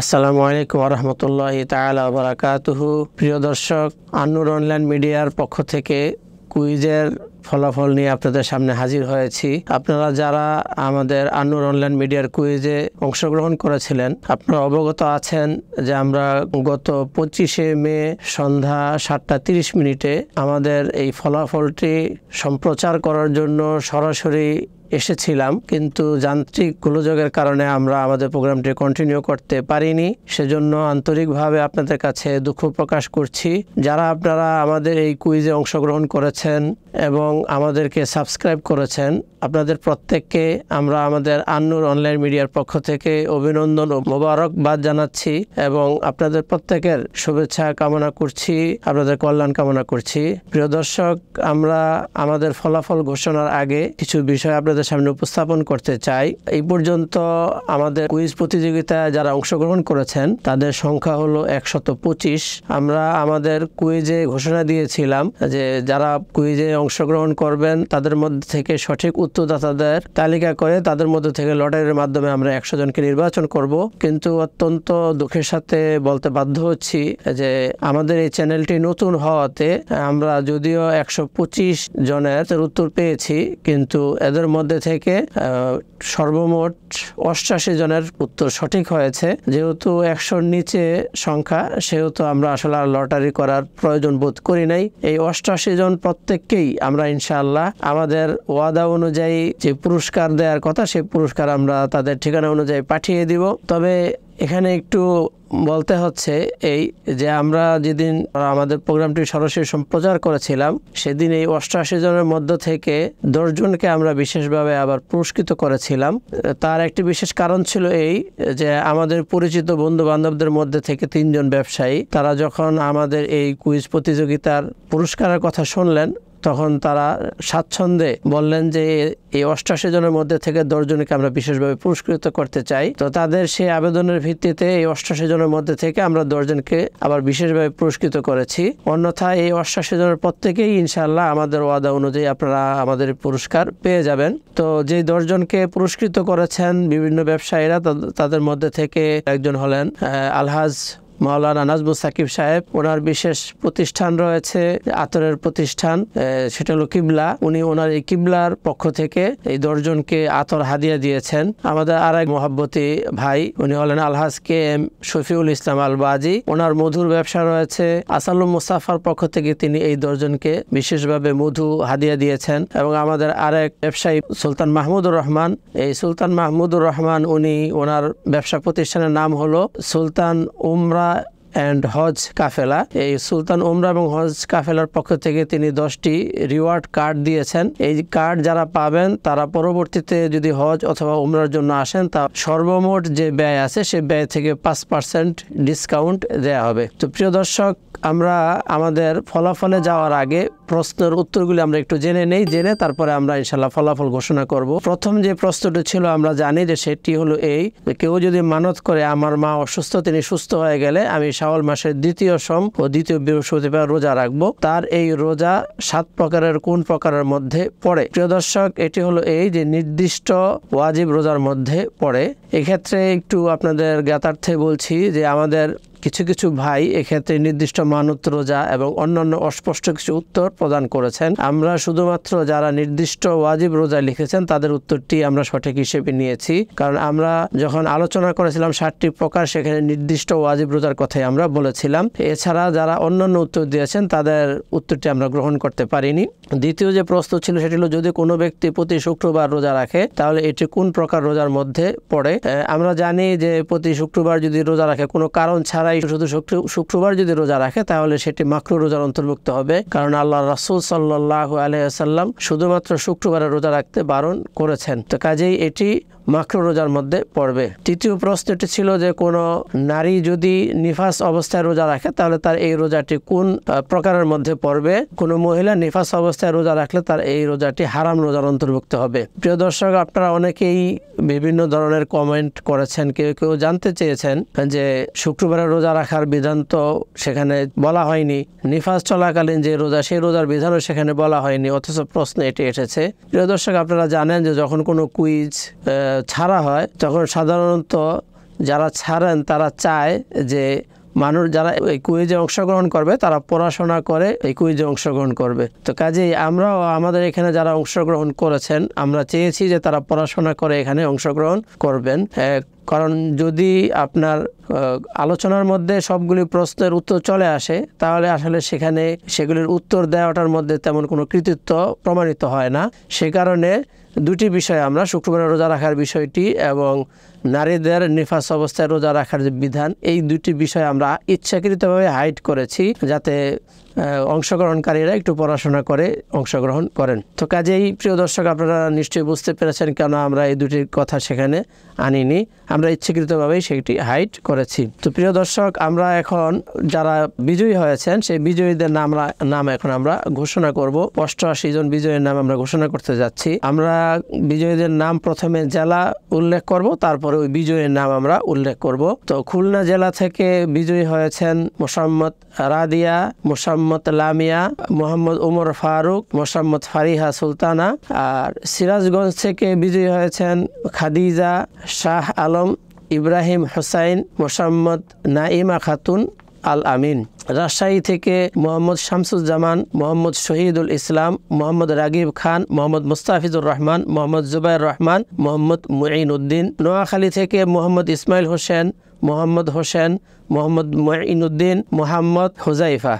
আসসালামু আলাইকুম ওয়া রাহমাতুল্লাহি তাআলা ওয়া বারাকাতুহু। প্রিয় দর্শক, আন্নুর অনলাইন মিডিয়ার পক্ষ থেকে কুইজের ফলাফল নিয়ে আপনাদের সামনে হাজির হয়েছি। আপনারা যারা আমাদের আন্নুর অনলাইন মিডিয়ার কুইজে অংশগ্রহণ করেছিলেন, আপনারা অবগত আছেন যে আমরা গত 25শে মে সন্ধ্যা 7:30 আমাদের এই ফলাফলটি সম্প্রচার করার জন্য সরাসরি এসেছিলাম, কিন্তু যান্ত্রিক গোলযোগের কারণে আমরা আমাদের প্রোগ্রামটি কন্টিনিউ করতে পারিনি। সেজন্য আন্তরিকভাবে আপনাদের কাছে দুঃখ প্রকাশ করছি। যারা আপনারা আমাদের এই কুইজে অংশগ্রহণ করেছেন এবং আমাদেরকে সাবস্ক্রাইব করেছেন, আপনাদের প্রত্যেককে আমরা আমাদের আন্নুর অনলাইন মিডিয়ার পক্ষ থেকে অভিনন্দন ও মোবারকবাদ জানাচ্ছি এবং আপনাদের প্রত্যেকের শুভেচ্ছা কামনা করছি, আপনাদের কল্যাণ কামনা করছি। প্রিয় দর্শক, আমরা আমাদের ফলাফল ঘোষণার আগে কিছু বিষয় আপনাদের সামনে উপস্থাপন করতে চাই। এই পর্যন্ত আমাদের কুইজ প্রতিযোগিতায় যারা অংশগ্রহণ করেছেন তাদের সংখ্যা হলো 125। আমরা আমাদের কুইজে ঘোষণা দিয়েছিলাম যে যারা কুইজে অংশগ্রহণ করবেন তাদের মধ্যে থেকে সঠিক উত্তরদাতাদের তালিকা করে তাদের মধ্যে থেকে লটারির মাধ্যমে আমরা 100 জনকে নির্বাচন করব। কিন্তু অত্যন্ত দুঃখের সাথে বলতে বাধ্য হচ্ছি যে আমাদের এই চ্যানেলটি নতুন হওয়াতে আমরা যদিও 125 জনের উত্তর পেয়েছি, কিন্তু এদের মধ্যে থেকে সর্বমোট 88 জনের উত্তর সঠিক হয়েছে। যেহেতু 100-র নিচে সংখ্যা, সেহেতু আমরা আসলে লটারি করার প্রয়োজন বোধ করি নাই। এই 88 জন প্রত্যেককেই আমরা ইনশাআল্লাহ আমাদের ওয়াদা অনুযায়ী যে পুরস্কার দেওয়ার কথা, সেই পুরস্কার আমরা তাদের ঠিকানা অনুযায়ী পাঠিয়ে দিব। তবে এখানে একটু বলতে হচ্ছে এই যে আমরা যেদিন আমাদের প্রোগ্রামটি সরাসরি সম্প্রচার করেছিলাম, সেদিন এই 88 জনের মধ্য থেকে 10 জনকে আমরা বিশেষভাবে আবার পুরস্কৃত করেছিলাম। তার একটি বিশেষ কারণ ছিল এই যে আমাদের পরিচিত বন্ধু বান্ধবদের মধ্যে থেকে 3 জন ব্যবসায়ী, তারা যখন আমাদের এই কুইজ প্রতিযোগিতার পুরস্কারের কথা শুনলেন, তখন তারা স্বাচ্ছন্দ্যে বললেন যে এই 88 জনের মধ্যে থেকে 10 জনকে আমরা বিশেষভাবে পুরস্কৃত করতে চাই। তো তাদের সেই আবেদনের ভিত্তিতে এই 88 জনের মধ্যে থেকে আমরা 10 জনকে আবার বিশেষভাবে পুরস্কৃত করেছি। অন্যথায় এই 88 জনের প্রত্যেকেই ইনশাআল্লাহ আমাদের ওয়াদা অনুযায়ী আপনারা আমাদের পুরস্কার পেয়ে যাবেন। তো যে 10 জনকে পুরস্কৃত করেছেন বিভিন্ন ব্যবসায়ীরা, তাদের মধ্যে থেকে একজন হলেন আলহাজ মাওলানা নাজমুল সাকিব সাহেব। ওনার বিশেষ প্রতিষ্ঠান রয়েছে, আতরের প্রতিষ্ঠান, সেটা হলো কিবলা। উনি ওনার এই কিবলার পক্ষ থেকে এই 10 জনকে আতর হাদিয়া দিয়েছেন। আমাদের আরেক মহাব্বতী ভাই, উনি হলেন আলহাজ KM শফিউল ইসলাম আল বাজি। ওনার মধুর ব্যবসা রয়েছে। আসালুম মুস্তাফার পক্ষ থেকে তিনি এই 10 জনকে বিশেষভাবে মধু হাদিয়া দিয়েছেন। এবং আমাদের আরেক ব্যবসায়ী সুলতান মাহমুদুর রহমান, এই সুলতান মাহমুদুর রহমান উনি ওনার ব্যবসা প্রতিষ্ঠানের নাম হলো সুলতান উমরা এন্ড হজ কাফেলা। এই সুলতান উমরা এবং হজ কাফেলার পক্ষ থেকে তিনি 10টি রিওয়ার্ড কার্ড দিয়েছেন। এই কার্ড যারা পাবেন তারা পরবর্তীতে যদি হজ অথবা উমরার জন্য আসেন, তা সর্বমোট যে ব্যয় আছে সে ব্যয় থেকে 5% ডিসকাউন্ট দেয়া হবে। তো প্রিয় দর্শক, আমরা আমাদের ফলাফলে যাওয়ার আগে প্রশ্নের উত্তরগুলি আমরা একটু জেনে নেই, জেনে তারপরে আমরা ইনশাআল্লাহ ফলাফল ঘোষণা করব। প্রথম যে প্রশ্নটি ছিল আমরা জানি যে সেটি হলো এই, কেউ যদি মানত করে আমার মা অসুস্থ, তিনি সুস্থ হয়ে গেলে আমি শাওয়াল মাসের 2য় সোম ও 2য় বৃহস্পতিবার রোজা রাখবো, তার এই রোজা 7 প্রকারের কোন প্রকারের মধ্যে পড়ে? প্রিয় দর্শক, এটি হলো এই যে নির্দিষ্ট ওয়াজিব রোজার মধ্যে পড়ে। এক্ষেত্রে একটু আপনাদের জ্ঞাতার্থে বলছি যে আমাদের কিছু কিছু ভাই এক্ষেত্রে নির্দিষ্ট মানত রোজা এবং অন্যান্য অস্পষ্ট কিছু উত্তর প্রদান করেছেন। আমরা শুধুমাত্র যারা নির্দিষ্ট ওয়াজিব রোজা লিখেছেন তাদের উত্তরটি আমরা সঠিক হিসেবে নিয়েছি, কারণ আমরা যখন আলোচনা করেছিলাম 7টি প্রকার, সেখানে নির্দিষ্ট ওয়াজিব রোজার কথাই আমরা বলেছিলাম। এছাড়া যারা অন্যান্য উত্তর দিয়েছেন তাদের উত্তরটি আমরা গ্রহণ করতে পারিনি। দ্বিতীয় যে প্রশ্ন ছিল সেটি হলো, যদি কোনো ব্যক্তি প্রতি শুক্রবার রোজা রাখে তাহলে এটি কোন প্রকার রোজার মধ্যে পড়ে? আমরা জানি যে প্রতি শুক্রবার যদি রোজা রাখে কোনো কারণ ছাড়াই, শুধু শুক্রবার যদি রোজা রাখে তাহলে সেটি মাকরুহ রোজার অন্তর্ভুক্ত হবে, কারণ আল্লাহ রাসূল সাল্লাল্লাহু আলাইহি ওয়াসাল্লাম শুধুমাত্র শুক্রবারে রোজা রাখতে বারণ করেছেন। তো কাজেই এটি মাকরুহ রোজার মধ্যে পড়বে। তৃতীয় প্রশ্নটি ছিল যে কোনো নারী যদি নিফাস অবস্থায় রোজা রাখে তাহলে তার এই রোজাটি কোন প্রকারের মধ্যে পড়বে? কোনো মহিলা নিফাস অবস্থায় রোজা রাখলে তার এই রোজাটি হারাম রোজার অন্তর্ভুক্ত হবে। প্রিয় দর্শক, আপনারা অনেকেই বিভিন্ন ধরনের কমেন্ট করেছেন। কেউ কেউ জানতে চেয়েছেন যে শুক্রবারের রোজা রাখার বিধান তো সেখানে বলা হয়নি, নিফাস চলাকালীন যে রোজা সেই রোজার বিধানও সেখানে বলা হয়নি, অথচ প্রশ্ন এটি এসেছে। প্রিয় দর্শক, আপনারা জানেন যে যখন কোনো কুইজ ছাড়া হয় তখন সাধারণত যারা ছাড়েন তারা চায় যে মানুষ যারা এই কুইজে অংশগ্রহণ করবে তারা পড়াশোনা করে এই কুইজে অংশগ্রহণ করবে। তো কাজেই আমরাও আমাদের এখানে যারা অংশগ্রহণ করেছেন আমরা চেয়েছি যে তারা পড়াশোনা করে এখানে অংশগ্রহণ করবেন। কারণ যদি আপনার আলোচনার মধ্যে সবগুলি প্রশ্নের উত্তর চলে আসে তাহলে আসলে সেগুলির উত্তর দেওয়াটার মধ্যে তেমন কোনো কৃতিত্ব প্রমাণিত হয় না। সে কারণে দুটি বিষয় আমরা শুক্রবারে রোজা রাখার বিষয়টি এবং নারীদের নিফাস অবস্থায় রোজা রাখার যে বিধান, এই দুটি বিষয় আমরা ইচ্ছাকৃতভাবে হাইড করেছি যাতে অংশগ্রহণকারীরা একটু পড়াশোনা করে অংশগ্রহণ করেন। তো কাজেই প্রিয় দর্শক আপনারা নিশ্চয়ই বুঝতে পেরেছেন কেন আমরা এই দুটির কথা সেখানে আনিনি, আমরা ইচ্ছাকৃতভাবেই সেটি হাইড করেছি। তো প্রিয় দর্শক আমরা এখন যারা বিজয়ী হয়েছেন সেই বিজয়ীদের নাম এখন আমরা ঘোষণা করব। 88 জন বিজয়ীর নাম আমরা ঘোষণা করতে যাচ্ছি। আমরা বিজয়ীদের নাম প্রথমে জেলা উল্লেখ করব, তারপরে ওই বিজয়ীর নাম আমরা উল্লেখ করব। তো খুলনা জেলা থেকে বিজয়ী হয়েছেন মোসাম্মদ রাদিয়া, মোসাম্মদ লামিয়া, মোহাম্মদ উমর ফারুক, মোসাম্মদ ফারিহা সুলতানা। আর সিরাজগঞ্জ থেকে বিজয়ী হয়েছেন খাদিজা শাহ আলম, ইব্রাহিম হোসাইন, মোসাম্মদ নাইমা খাতুন আল আমিন। রাজশাহী থেকে মোহাম্মদ শামসুজ্জামান, মোহাম্মদ শহীদুল ইসলাম, মোহাম্মদ রাগিব খান, মোহাম্মদ মুস্তাফিজুর রহমান, মোহাম্মদ জুবাইর রহমান, মোহাম্মদ মুঈন উদ্দিন। নোয়াখালী থেকে মোহাম্মদ ইসমাইল হোসেন, মোহাম্মদ হোসেন, মোহাম্মদ মুঈন উদ্দিন, মোহাম্মদ হুজাইফা।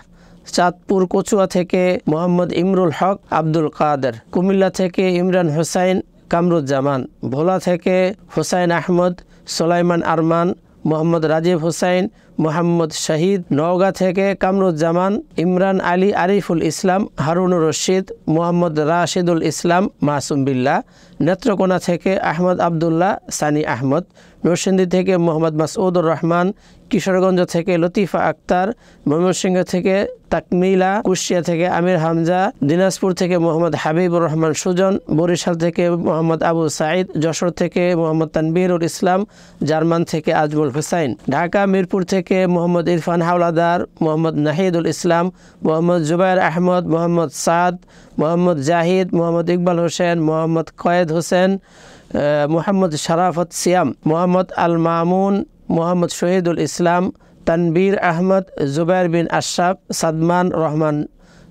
চাঁদপুর কচুয়া থেকে মোহাম্মদ ইমরুল হক, আব্দুল কাদের। কুমিল্লা থেকে ইমরান হোসাইন, কামরুজ্জামান। ভোলা থেকে হোসাইন আহমদ, সোলাইমান আরমান, মোহাম্মদ রাজীব হোসাইন, মোহাম্মদ শাহিদ। নওগাঁ থেকে কামরুজ্জামান, ইমরান আলী, আরিফুল ইসলাম, হারুনুর রশিদ, মোহাম্মদ রাশিদুল ইসলাম, মাসুম বিল্লাহ। নেত্রকোনা থেকে আহমদ আবদুল্লাহ, সানি আহমদ। নরসিংদী থেকে মোহাম্মদ মাসউদুর রহমান। কিশোরগঞ্জ থেকে লতিফা আক্তার। ময়মনসিংহ থেকে তাকমিলা। কুষ্টিয়া থেকে আমির হামজা। দিনাজপুর থেকে মোহাম্মদ হাবিবুর রহমান সুজন। বরিশাল থেকে মোহাম্মদ আবু সাঈদ। যশোর থেকে মোহাম্মদ তানবীরুল ইসলাম। জার্মান থেকে আজমুল হুসাইন। ঢাকা মিরপুর থেকে মোহাম্মদ ইরফান হাওলাদার, মোহাম্মদ নাহিদুল ইসলাম, মোহাম্মদ জুবাইর আহমদ, মোহাম্মদ সাদ, মোহাম্মদ জাহিদ, মোহাম্মদ ইকবাল হোসেন, মোহাম্মদ কয়েদ হোসেন, মোহাম্মদ শারাফত সিয়াম, মোহাম্মদ আল মামুন, মোহাম্মদ শহীদুল ইসলাম, তানবীর আহমদ, জুবাইর বিন আশরাফ, সাদমান রহমান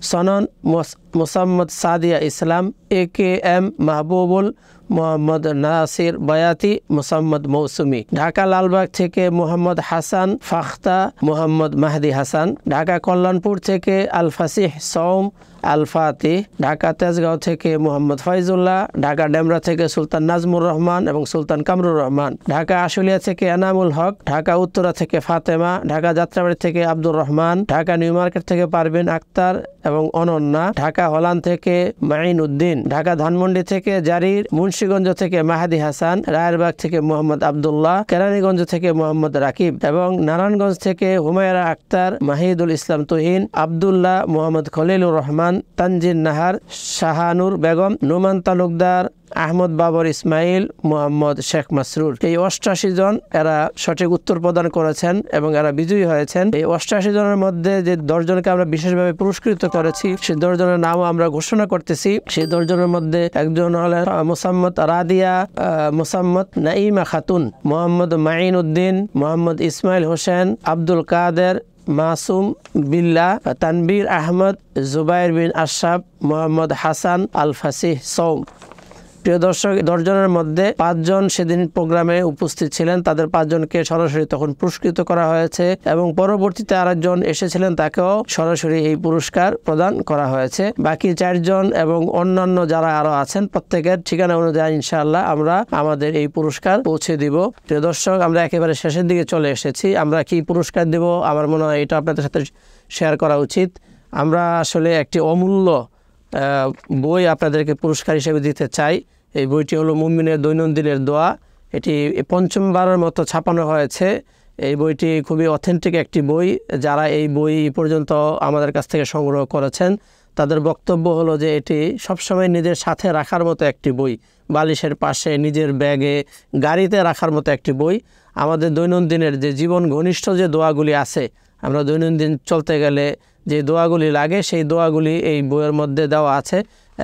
সনন, মোসাম্মদ সাদিয়া ইসলাম, AKM মাহবুবুল, মোহাম্মদ নাসির বয়াতি, মোসাম্মদ মৌসুমি। ঢাকা লালবাগ থেকে মোহাম্মদ হাসান ফাখতা, মোহাম্মদ মাহদি হাসান। ঢাকা কল্যাণপুর থেকে আল ফাসিহ সৌম আল ফাতিহ। ঢাকা তেজগাঁও থেকে মোহাম্মদ ফয়জুল্লাহ। ঢাকা ডেমরা থেকে সুলতান নাজমুর রহমান এবং সুলতান কামরুর রহমান। ঢাকা আশুলিয়া থেকে এনামুল হক। ঢাকা উত্তরা থেকে ফাতেমা। ঢাকা যাত্রাবাড়ি থেকে আব্দুর রহমান। ঢাকা নিউ মার্কেট থেকে পারভিন আক্তার এবং অনন্যা। ঢাকা হলান থেকে মাইন উদ্দিন। ঢাকা ধানমন্ডি থেকে জারির। মুন্সিগঞ্জ থেকে মাহাদি হাসান। রায়েরবাগ থেকে মোহাম্মদ আবদুল্লাহ। কেরানীগঞ্জ থেকে মোহাম্মদ রাকিব এবং নারায়ণগঞ্জ থেকে হুমায়রা আক্তার, মাহিদুল ইসলাম তুহিন, আবদুল্লাহ, মোহাম্মদ খলিলুর রহমান, তানজিন নাহার, শাহানুর বেগম, নোমান তালুকদার, আহমদ বাবর ইসমাইল, মোহাম্মদ শেখ মাসরুর। এই 88 জন এরা সঠিক উত্তর প্রদান করেছেন এবং এরা বিজয়ী হয়েছেন। এই 88 জনের মধ্যে যে 10 জনকে আমরা বিশেষভাবে পুরস্কৃত করেছি সেই 10 জনের নামও আমরা ঘোষণা করতেছি। সেই 10 জনের মধ্যে একজন হলেন মোসাম্মদ রাদিয়া, মোসাম্মদ নাইমা খাতুন, মোহাম্মদ মাইন উদ্দিন, মোহাম্মদ ইসমাইল হোসেন, আব্দুল কাদের, মাসুম বিল্লাহ, তানবীর আহমদ, জুবাইর বিন আশরাফ, মোহাম্মদ হাসান আল ফাসিহ সৌম। প্রিয় দর্শক, 10 জনের মধ্যে 5 জন সেদিন প্রোগ্রামে উপস্থিত ছিলেন, তাদের 5 জনকে সরাসরি তখন পুরস্কৃত করা হয়েছে এবং পরবর্তীতে আরেকজন এসেছিলেন, তাকেও সরাসরি এই পুরস্কার প্রদান করা হয়েছে। বাকি 4 জন এবং অন্যান্য যারা আরো আছেন প্রত্যেকের ঠিকানা অনুযায়ী ইনশাআল্লাহ আমরা আমাদের এই পুরস্কার পৌঁছে দিব। প্রিয় দর্শক, আমরা একেবারে শেষের দিকে চলে এসেছি। আমরা কি পুরস্কার দেব আমার মনে হয় এটা আপনাদের সাথে শেয়ার করা উচিত। আমরা আসলে একটি অমূল্য বই আপনাদেরকে পুরস্কার হিসেবে দিতে চাই। এই বইটি হলো মুমিনের দৈনন্দিনের দোয়া। এটি 5মবারের মতো ছাপানো হয়েছে। এই বইটি খুবই অথেন্টিক একটি বই। যারা এই বই পর্যন্ত আমাদের কাছ থেকে সংগ্রহ করেছেন তাদের বক্তব্য হলো যে এটি সবসময় নিজের সাথে রাখার মতো একটি বই, বালিশের পাশে, নিজের ব্যাগে, গাড়িতে রাখার মতো একটি বই। আমাদের দৈনন্দিনের যে জীবন ঘনিষ্ঠ যে দোয়াগুলি আছে, আমরা দৈনন্দিন চলতে গেলে যে দোয়াগুলি লাগে সেই দোয়াগুলি এই বইয়ের মধ্যে দেওয়া আছে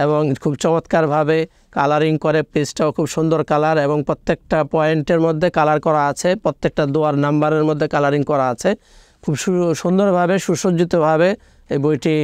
এবং খুব চমৎকারভাবে কালারিং করে, পেজটাও খুব সুন্দর কালার এবং প্রত্যেকটা পয়েন্টের মধ্যে কালার করা আছে, প্রত্যেকটা দোয়ার নাম্বারের মধ্যে কালারিং করা আছে। খুব সুন্দরভাবে সুসজ্জিতভাবে এই বইটি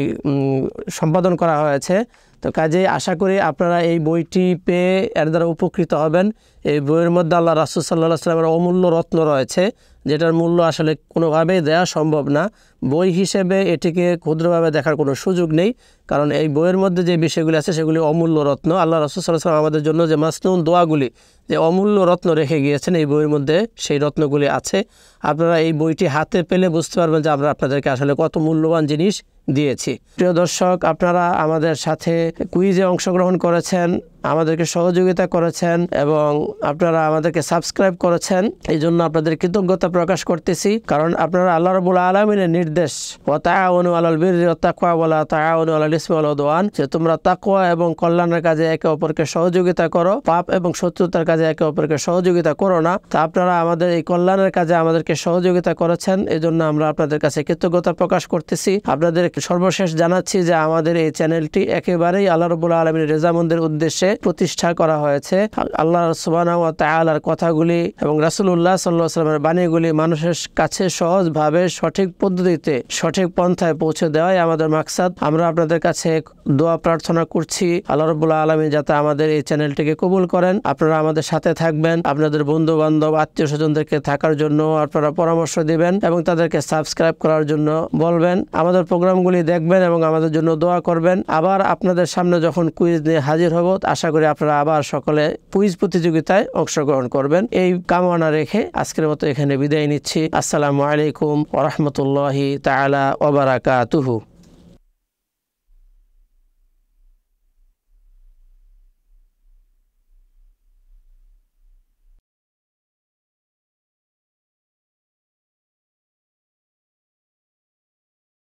সম্পাদন করা হয়েছে। তো কাজেই আশা করি আপনারা এই বইটি পেয়ে এর দ্বারা উপকৃত হবেন। এই বইয়ের মধ্যে আল্লাহ রাসূল সাল্লাল্লাহু আলাইহি ওয়াসাল্লামের অমূল্য রত্ন রয়েছে, যেটার মূল্য আসলে কোনোভাবেই দেওয়া সম্ভব না। বই হিসেবে এটিকে ক্ষুদ্রভাবে দেখার কোনো সুযোগ নেই, কারণ এই বইয়ের মধ্যে যে বিষয়গুলি আছে সেগুলি অমূল্য রত্ন। আল্লাহ রাসূল সাল্লাল্লাহু আলাইহি ওয়াসাল্লাম আমাদের জন্য যে মাসনুন দোয়াগুলি, যে অমূল্য রত্ন রেখে গিয়েছেন, এই বইয়ের মধ্যে সেই রত্নগুলি আছে। আপনারা এই বইটি হাতে পেলে বুঝতে পারবেন যে আমরা আপনাদেরকে আসলে কত মূল্যবান জিনিস দিয়েছি। প্রিয় দর্শক, আপনারা আমাদের সাথে কুইজে অংশগ্রহণ করেছেন, আমাদেরকে সহযোগিতা করেছেন এবং আপনারা আমাদেরকে সাবস্ক্রাইব করেছেন। এই জন্য আপনাদের কৃতজ্ঞতা প্রকাশ করতেছি, কারণ আপনারা আল্লাহ রাব্বুল আলামিনের নির্দেশ ওয়া তাআওয়ানু আলাল বিররি ওয়াত তাকওয়া ওয়া লা তাআওয়ানু আলাল ইসমি ওয়াল উদওয়ান, যে তোমরা তাকওয়া এবং কল্যাণের কাজে একে অপরকে সহযোগিতা করো, পাপ এবং শত্রুতার কাজে একে অপরকে সহযোগিতা করো না। তা আপনারা আমাদের এই কল্যাণের কাজে আমাদেরকে সহযোগিতা করেছেন, এই জন্য আমরা আপনাদের কাছে কৃতজ্ঞতা প্রকাশ করতেছি। আপনাদের সর্বশেষ জানাচ্ছি যে আমাদের এই চ্যানেলটি একেবারেই আল্লাহ রাব্বুল আলামিনের রেজামন্দের উদ্দেশ্যে প্রতিষ্ঠা করা হয়েছে। আল্লাহ সুবহানাহু ওয়া তাআলার কথাগুলি এবং রাসূলুল্লাহ সাল্লাল্লাহু আলাইহি ওয়াসাল্লামের বাণীগুলি মানুষের কাছে সহজভাবে সঠিক পদ্ধতিতে সঠিক পন্থায় পৌঁছে দেওয়াই আমাদের মাকসাদ। আমরা আপনাদের কাছে দোয়া প্রার্থনা করছি আল্লাহ রাব্বুল আলামিন যাতে আমাদের এই চ্যানেলটিকে কবুল করেন। আপনারা আমাদের সাথে থাকবেন, আপনাদের বন্ধু বান্ধব আত্মীয় স্বজনদেরকে থাকার জন্য আপনারা পরামর্শ দিবেন এবং তাদেরকে সাবস্ক্রাইব করার জন্য বলবেন। আমাদের প্রোগ্রামগুলি দেখবেন এবং আমাদের জন্য দোয়া করবেন। আবার আপনাদের সামনে যখন কুইজ নিয়ে হাজির হব, আশা করি আপনারা আবার সকলে কুইজ প্রতিযোগিতায় অংশগ্রহণ করবেন। এই কামনা রেখে আজকের মতো এখানে বিদায় নিচ্ছি। আসসালামু আলাইকুম ওয়া রাহমাতুল্লাহি তাআলা ওয়া বারাকাতুহু।